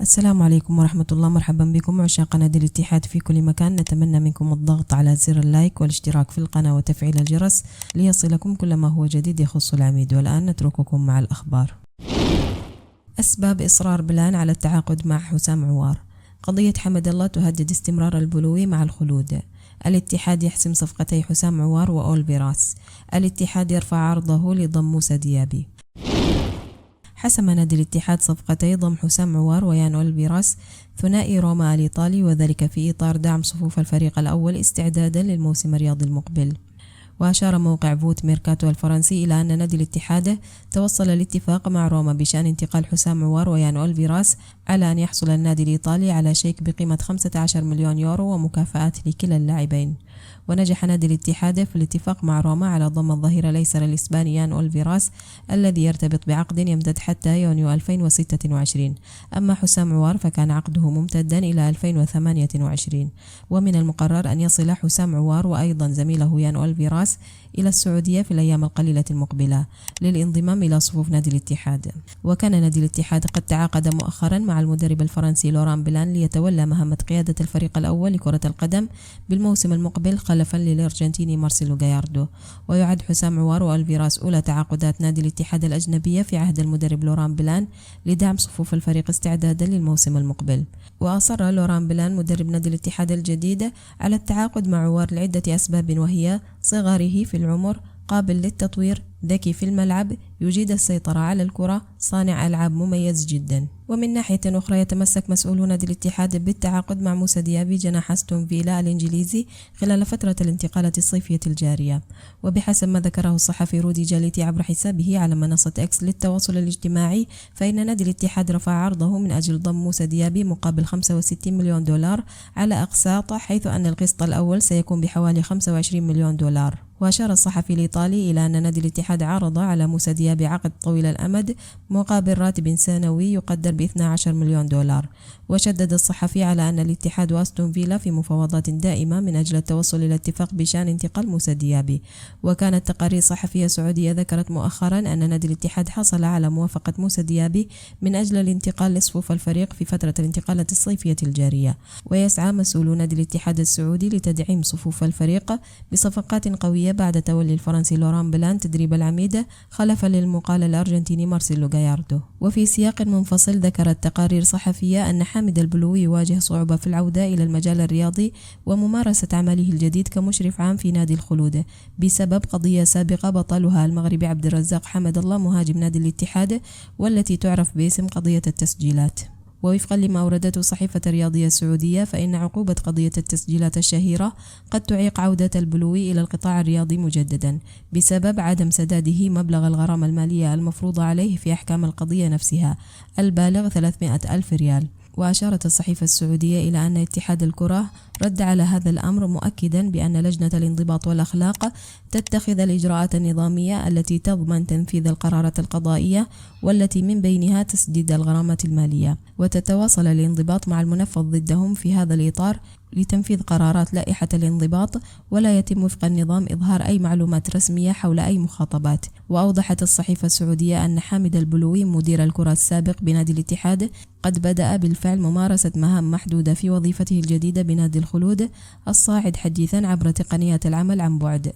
السلام عليكم ورحمة الله. مرحبا بكم عشاق نادي الاتحاد في كل مكان. نتمنى منكم الضغط على زر اللايك والاشتراك في القناة وتفعيل الجرس ليصلكم كل ما هو جديد يخص العميد. والآن نترككم مع الأخبار. أسباب إصرار بلان على التعاقد مع حسام عوار. قضية حمد الله تهدد استمرار البلوي مع الخلود. الاتحاد يحسم صفقتي حسام عوار وأولفيراس. الاتحاد يرفع عرضه لضم موسى ديابي. حسم نادي الاتحاد صفقتي ضم حسام عوار ويان أولفيراس ثنائي روما الإيطالي، وذلك في إطار دعم صفوف الفريق الأول استعدادا للموسم الرياضي المقبل. وأشار موقع فوت ميركاتو الفرنسي إلى أن نادي الاتحاد توصل الاتفاق مع روما بشأن انتقال حسام عوار ويان أولفيراس، على أن يحصل النادي الإيطالي على شيك بقيمة 15 مليون يورو ومكافآت لكلا اللاعبين. ونجح نادي الاتحاد في الاتفاق مع روما على ضم الظهير الأيسر الإسباني يان أولفيراس الذي يرتبط بعقد يمتد حتى يونيو 2026. أما حسام عوار فكان عقده ممتدا إلى 2028. ومن المقرر أن يصل حسام عوار وأيضا زميله يان أولفيراس إلى السعودية في الأيام القليلة المقبلة للانضمام إلى صفوف نادي الاتحاد. وكان نادي الاتحاد قد تعاقد مؤخرا مع المدرب الفرنسي لوران بلان ليتولى مهمة قيادة الفريق الأول لكرة القدم بالموسم المقبل خلفا للأرجنتيني مارسيلو جاياردو. ويعد حسام عوار وأولفيراس أولى تعاقدات نادي الاتحاد الأجنبية في عهد المدرب لوران بلان لدعم صفوف الفريق استعدادا للموسم المقبل. وأصر لوران بلان مدرب نادي الاتحاد الجديد على التعاقد مع عوار لعدة أسباب، وهي صغره في العمر، قابل للتطوير، ذكي في الملعب، يجيد السيطرة على الكرة، صانع ألعاب مميز جدا. ومن ناحية أخرى يتمسك مسؤولو نادي الاتحاد بالتعاقد مع موسى ديابي جناح أستون فيلا الإنجليزي خلال فترة الانتقالات الصيفية الجارية. وبحسب ما ذكره الصحفي رودي جاليتي عبر حسابه على منصة إكس للتواصل الاجتماعي، فإن نادي الاتحاد رفع عرضه من أجل ضم موسى ديابي مقابل 65 مليون دولار على أقساط، حيث أن القسط الأول سيكون بحوالي 25 مليون دولار. وأشار الصحفي الإيطالي إلى أن نادي الاتحاد عرض على موسى ديابي عقد طويل الأمد مقابل راتب سنوي يقدر ب 12 مليون دولار. وشدد الصحفي على أن الاتحاد وأستون فيلا في مفاوضات دائمة من أجل التوصل إلى اتفاق بشأن انتقال موسى ديابي. وكانت تقارير صحفية سعودية ذكرت مؤخرا أن نادي الاتحاد حصل على موافقة موسى ديابي من أجل الانتقال لصفوف الفريق في فترة الانتقالات الصيفية الجارية. ويسعى مسؤولو نادي الاتحاد السعودي لتدعيم صفوف الفريق بصفقات قوية بعد تولي الفرنسي لوران بلان تدريب العميد خلفا للمقال الأرجنتيني مارسيلو جاياردو. وفي سياق منفصل ذكرت تقارير صحفية أن حامد البلوي يواجه صعوبة في العودة إلى المجال الرياضي وممارسة عمله الجديد كمشرف عام في نادي الخلود بسبب قضية سابقة بطلها المغربي عبد الرزاق حمد الله مهاجم نادي الاتحاد، والتي تعرف باسم قضية التسجيلات. ووفقا لما أوردته صحيفة الرياضية السعودية، فإن عقوبة قضية التسجيلات الشهيرة قد تعيق عودة البلوي إلى القطاع الرياضي مجددا بسبب عدم سداده مبلغ الغرامة المالية المفروضة عليه في أحكام القضية نفسها البالغ 300 ألف ريال. وأشارت الصحيفة السعودية إلى أن اتحاد الكرة رد على هذا الأمر مؤكدا بأن لجنة الانضباط والأخلاق تتخذ الإجراءات النظامية التي تضمن تنفيذ القرارات القضائية، والتي من بينها تسديد الغرامات المالية. وتتواصل الانضباط مع المنفذ ضدهم في هذا الإطار لتنفيذ قرارات لائحة الانضباط، ولا يتم وفق النظام إظهار أي معلومات رسمية حول أي مخاطبات. وأوضحت الصحيفة السعودية أن حامد البلوي مدير الكرة السابق بنادي الاتحاد قد بدأ بالفعل ممارسة مهام محدودة في وظيفته الجديدة بنادي الخلود الصاعد حديثا عبر تقنيات العمل عن بعد.